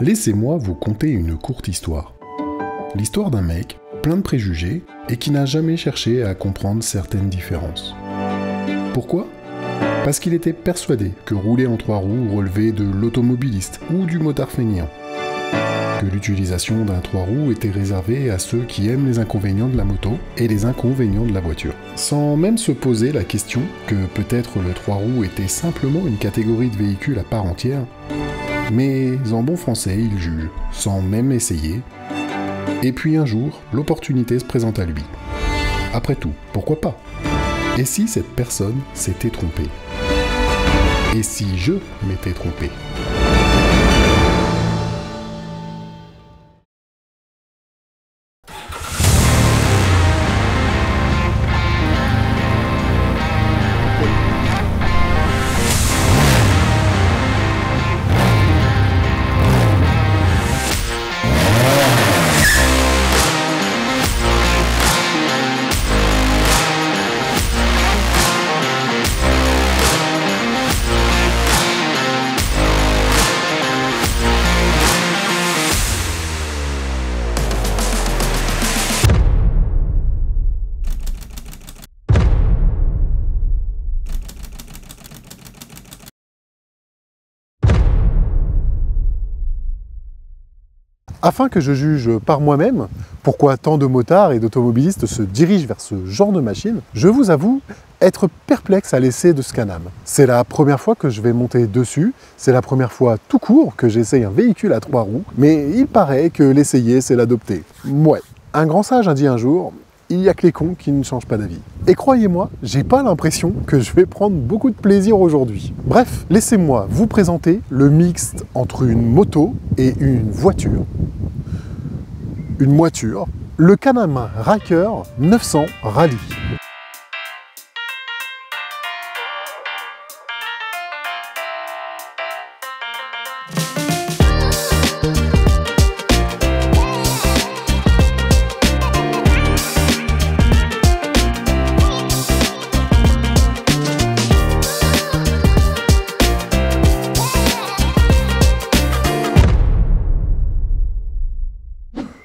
Laissez-moi vous conter une courte histoire. L'histoire d'un mec plein de préjugés et qui n'a jamais cherché à comprendre certaines différences. Pourquoi ? Parce qu'il était persuadé que rouler en 3 roues relevait de l'automobiliste ou du motard feignant. Que l'utilisation d'un 3 roues était réservée à ceux qui aiment les inconvénients de la moto et les inconvénients de la voiture. Sans même se poser la question que peut-être le 3 roues était simplement une catégorie de véhicules à part entière, mais en bon français, il juge, sans même essayer. Et puis un jour, l'opportunité se présente à lui. Après tout, pourquoi pas ? Et si cette personne s'était trompée ? Et si je m'étais trompé ? Afin que je juge par moi-même pourquoi tant de motards et d'automobilistes se dirigent vers ce genre de machine, je vous avoue être perplexe à l'essai de Scanam. C'est la première fois que je vais monter dessus, c'est la première fois tout court que j'essaye un véhicule à 3 roues, mais il paraît que l'essayer c'est l'adopter. Ouais, un grand sage a dit un jour, il n'y a que les cons qui ne changent pas d'avis. Et croyez-moi, j'ai pas l'impression que je vais prendre beaucoup de plaisir aujourd'hui. Bref, laissez-moi vous présenter le mixte entre une moto et une voiture. Une moiture, le Can-Am Ryker 900 Rally.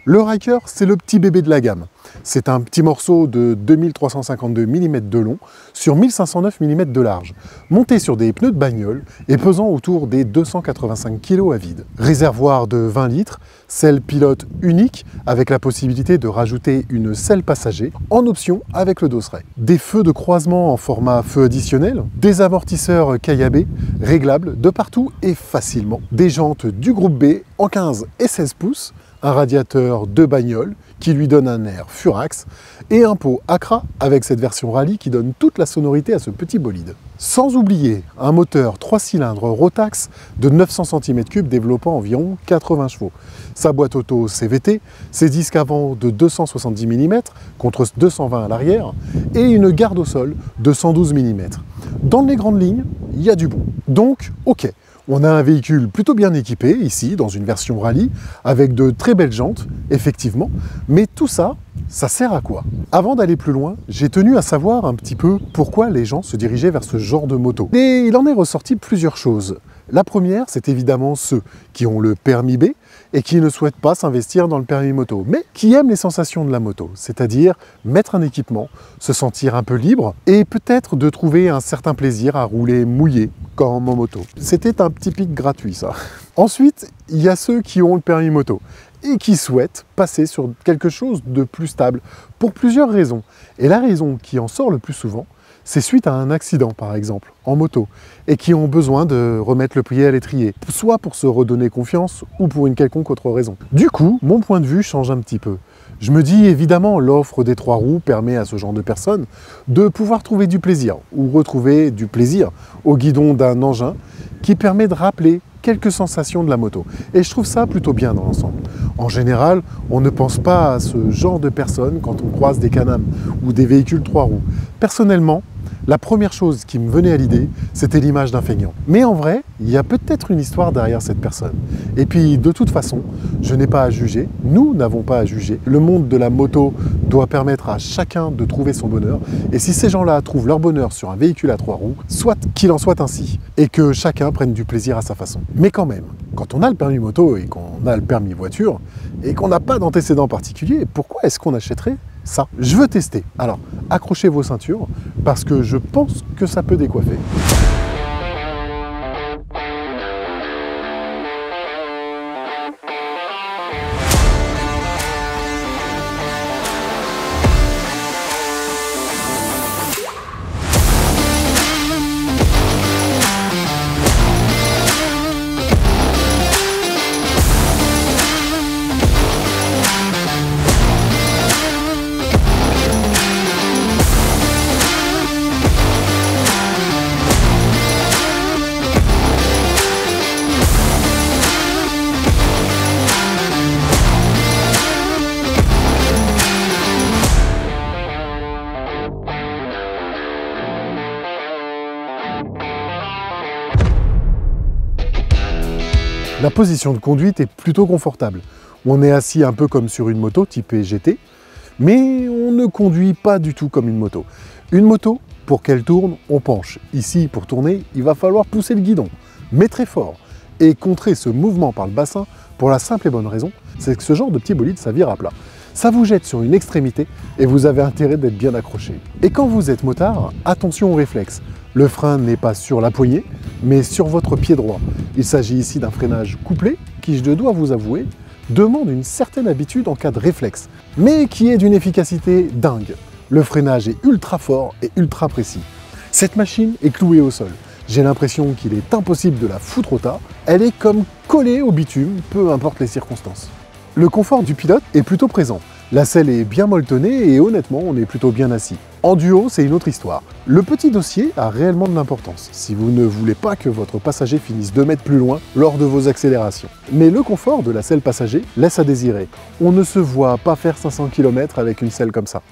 Le Ryker, c'est le petit bébé de la gamme. C'est un petit morceau de 2352 mm de long sur 1509 mm de large, monté sur des pneus de bagnole et pesant autour des 285 kg à vide. Réservoir de 20 litres, selle pilote unique avec la possibilité de rajouter une selle passager en option avec le dosseret. Des feux de croisement en format feu additionnel, des amortisseurs Kayabé réglables de partout et facilement, des jantes du groupe B en 15 et 16 pouces, un radiateur de bagnole qui lui donne un air furax et un pot Acra avec cette version rallye qui donne toute la sonorité à ce petit bolide. Sans oublier un moteur 3 cylindres Rotax de 900 cm3 développant environ 80 chevaux. Sa boîte auto CVT, ses disques avant de 270 mm contre 220 à l'arrière et une garde au sol de 112 mm. Dans les grandes lignes, il y a du bon. Donc, ok. On a un véhicule plutôt bien équipé, ici, dans une version rallye, avec de très belles jantes, effectivement, mais tout ça, ça sert à quoi? Avant d'aller plus loin, j'ai tenu à savoir un petit peu pourquoi les gens se dirigeaient vers ce genre de moto. Et il en est ressorti plusieurs choses. La première, c'est évidemment ceux qui ont le permis B et qui ne souhaitent pas s'investir dans le permis moto, mais qui aiment les sensations de la moto, c'est-à-dire mettre un équipement, se sentir un peu libre et peut-être de trouver un certain plaisir à rouler mouillé comme en moto. C'était un petit pic gratuit ça. Ensuite, il y a ceux qui ont le permis moto et qui souhaitent passer sur quelque chose de plus stable pour plusieurs raisons. Et la raison qui en sort le plus souvent, c'est suite à un accident par exemple, en moto, et qui ont besoin de remettre le pied à l'étrier, soit pour se redonner confiance ou pour une quelconque autre raison. Du coup, mon point de vue change un petit peu. Je me dis évidemment, l'offre des 3 roues permet à ce genre de personnes de pouvoir trouver du plaisir, ou retrouver du plaisir au guidon d'un engin qui permet de rappeler quelques sensations de la moto. Et je trouve ça plutôt bien dans l'ensemble. En général, on ne pense pas à ce genre de personnes quand on croise des Can-Am ou des véhicules 3 roues. Personnellement, La première chose qui me venait à l'idée, c'était l'image d'un feignant. Mais en vrai, il y a peut-être une histoire derrière cette personne. Et puis, de toute façon, je n'ai pas à juger, nous n'avons pas à juger. Le monde de la moto doit permettre à chacun de trouver son bonheur. Et si ces gens-là trouvent leur bonheur sur un véhicule à 3 roues, soit qu'il en soit ainsi. Et que chacun prenne du plaisir à sa façon. Mais quand même, quand on a le permis moto et qu'on a le permis voiture, et qu'on n'a pas d'antécédent particulier, pourquoi est-ce qu'on achèterait ça? Je veux tester. Alors, accrochez vos ceintures, parce que je pense que ça peut décoiffer. La position de conduite est plutôt confortable. On est assis un peu comme sur une moto type GT, mais on ne conduit pas du tout comme une moto. Une moto, pour qu'elle tourne, on penche. Ici, pour tourner, il va falloir pousser le guidon, mais très fort, et contrer ce mouvement par le bassin pour la simple et bonne raison, c'est que ce genre de petit bolide, ça vire à plat. Ça vous jette sur une extrémité et vous avez intérêt d'être bien accroché. Et quand vous êtes motard, attention au réflexe. Le frein n'est pas sur la poignée, mais sur votre pied droit. Il s'agit ici d'un freinage couplé qui, je dois vous avouer, demande une certaine habitude en cas de réflexe, mais qui est d'une efficacité dingue. Le freinage est ultra fort et ultra précis. Cette machine est clouée au sol. J'ai l'impression qu'il est impossible de la foutre au tas. Elle est comme collée au bitume, peu importe les circonstances. Le confort du pilote est plutôt présent. La selle est bien molletonnée et honnêtement, on est plutôt bien assis. En duo, c'est une autre histoire. Le petit dossier a réellement de l'importance, si vous ne voulez pas que votre passager finisse 2 mètres plus loin lors de vos accélérations. Mais le confort de la selle passager laisse à désirer. On ne se voit pas faire 500 km avec une selle comme ça.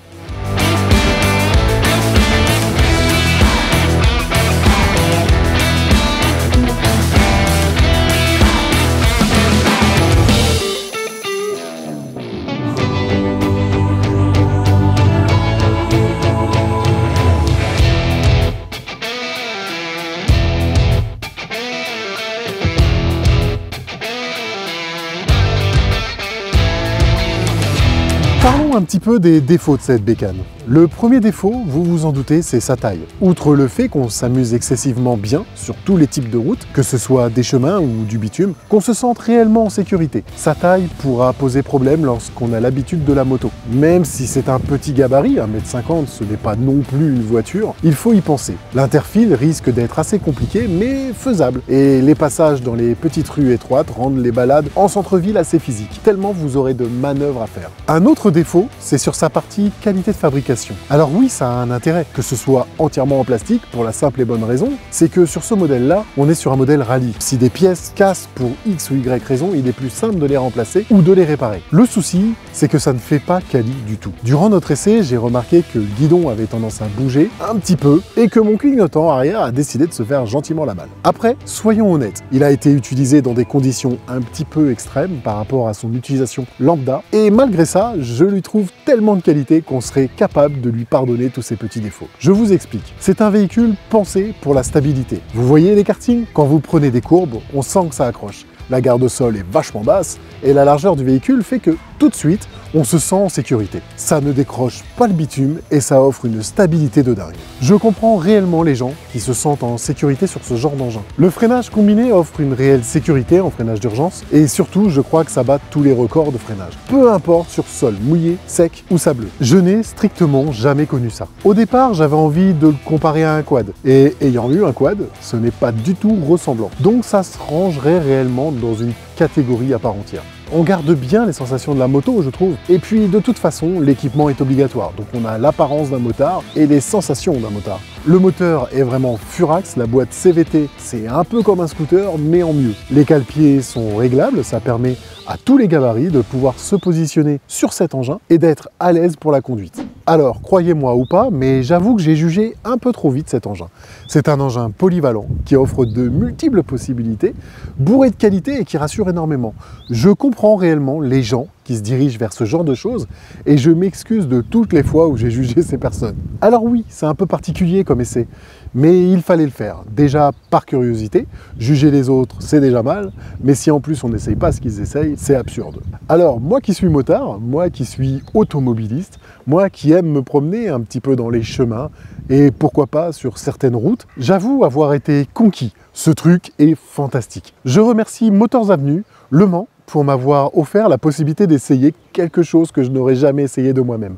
Parlons un petit peu des défauts de cette bécane. Le premier défaut, vous vous en doutez, c'est sa taille. Outre le fait qu'on s'amuse excessivement bien sur tous les types de routes, que ce soit des chemins ou du bitume, qu'on se sente réellement en sécurité. Sa taille pourra poser problème lorsqu'on a l'habitude de la moto. Même si c'est un petit gabarit, 1,50 m, ce n'est pas non plus une voiture, il faut y penser. L'interfile risque d'être assez compliqué, mais faisable. Et les passages dans les petites rues étroites rendent les balades en centre-ville assez physiques, tellement vous aurez de manœuvres à faire. Un autre défaut, c'est sur sa partie qualité de fabrication. Alors oui, ça a un intérêt, que ce soit entièrement en plastique, pour la simple et bonne raison, c'est que sur ce modèle-là, on est sur un modèle rallye. Si des pièces cassent pour X ou Y raison, il est plus simple de les remplacer ou de les réparer. Le souci, c'est que ça ne fait pas quali du tout. Durant notre essai, j'ai remarqué que le guidon avait tendance à bouger un petit peu et que mon clignotant arrière a décidé de se faire gentiment la malle. Après, soyons honnêtes, il a été utilisé dans des conditions un petit peu extrêmes par rapport à son utilisation lambda, et malgré ça, je lui trouve tellement de qualité qu'on serait capable de lui pardonner tous ses petits défauts. Je vous explique. C'est un véhicule pensé pour la stabilité. Vous voyez les kartings? Quand vous prenez des courbes, on sent que ça accroche. La garde au sol est vachement basse et la largeur du véhicule fait que tout de suite, on se sent en sécurité. Ça ne décroche pas le bitume et ça offre une stabilité de dingue. Je comprends réellement les gens qui se sentent en sécurité sur ce genre d'engin. Le freinage combiné offre une réelle sécurité en freinage d'urgence et surtout, je crois que ça bat tous les records de freinage. Peu importe sur sol mouillé, sec ou sableux. Je n'ai strictement jamais connu ça. Au départ, j'avais envie de le comparer à un quad et ayant eu un quad, ce n'est pas du tout ressemblant. Donc ça se rangerait réellement dans une catégorie à part entière. On garde bien les sensations de la moto, je trouve. Et puis, de toute façon, l'équipement est obligatoire. Donc on a l'apparence d'un motard et les sensations d'un motard. Le moteur est vraiment furax, la boîte CVT, c'est un peu comme un scooter, mais en mieux. Les cale-pieds sont réglables, ça permet à tous les gabarits de pouvoir se positionner sur cet engin et d'être à l'aise pour la conduite. Alors, croyez-moi ou pas, mais j'avoue que j'ai jugé un peu trop vite cet engin. C'est un engin polyvalent qui offre de multiples possibilités, bourré de qualité et qui rassure énormément. Je comprends réellement les gens qui se dirigent vers ce genre de choses et je m'excuse de toutes les fois où j'ai jugé ces personnes. Alors oui, c'est un peu particulier comme essai, mais il fallait le faire. Déjà par curiosité, juger les autres c'est déjà mal, mais si en plus on n'essaye pas ce qu'ils essayent, c'est absurde. Alors moi qui suis motard, moi qui suis automobiliste, moi qui aime me promener un petit peu dans les chemins et pourquoi pas sur certaines routes, j'avoue avoir été conquis. Ce truc est fantastique. Je remercie Motors Avenue, Le Mans, pour m'avoir offert la possibilité d'essayer quelque chose que je n'aurais jamais essayé de moi-même.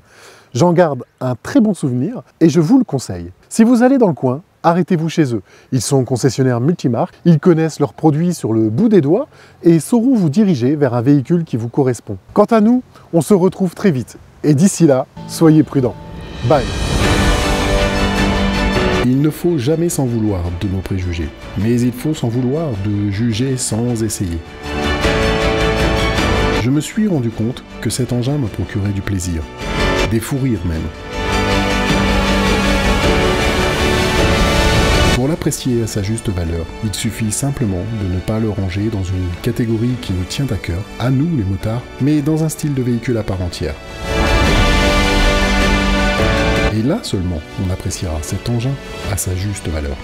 J'en garde un très bon souvenir et je vous le conseille. Si vous allez dans le coin, arrêtez-vous chez eux. Ils sont concessionnaires multimarques, ils connaissent leurs produits sur le bout des doigts et sauront vous diriger vers un véhicule qui vous correspond. Quant à nous, on se retrouve très vite. Et d'ici là, soyez prudents. Bye. Il ne faut jamais s'en vouloir de nos préjugés, mais il faut s'en vouloir de juger sans essayer. Je me suis rendu compte que cet engin me procurait du plaisir, des fous rires même. Pour l'apprécier à sa juste valeur, il suffit simplement de ne pas le ranger dans une catégorie qui nous tient à cœur, à nous les motards, mais dans un style de véhicule à part entière. Et là seulement, on appréciera cet engin à sa juste valeur.